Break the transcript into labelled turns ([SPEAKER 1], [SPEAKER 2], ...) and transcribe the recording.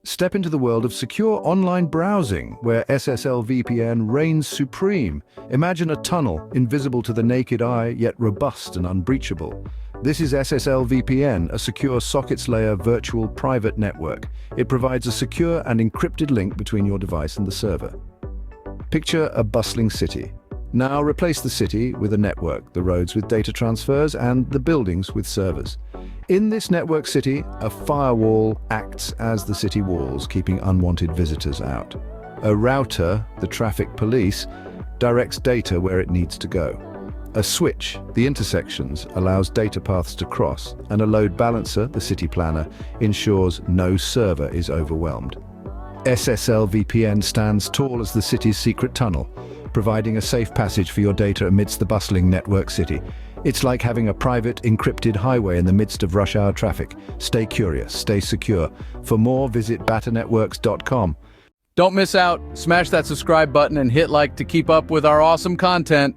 [SPEAKER 1] Step into the world of secure online browsing, where SSL VPN reigns supreme. Imagine a tunnel, invisible to the naked eye, yet robust and unbreachable. This is SSL VPN, a secure sockets-layer virtual private network. It provides a secure and encrypted link between your device and the server. Picture a bustling city. Now replace the city with a network, the roads with data transfers, and the buildings with servers. In this network city, a firewall acts as the city walls, keeping unwanted visitors out. A router, the traffic police, directs data where it needs to go. A switch, the intersections, allows data paths to cross, and a load balancer, the city planner, ensures no server is overwhelmed. SSL VPN stands tall as the city's secret tunnel, providing a safe passage for your data amidst the bustling network city. It's like having a private, encrypted highway in the midst of rush hour traffic. Stay curious, stay secure. For more, visit batanetworks.com.
[SPEAKER 2] Don't miss out. Smash that subscribe button and hit like to keep up with our awesome content.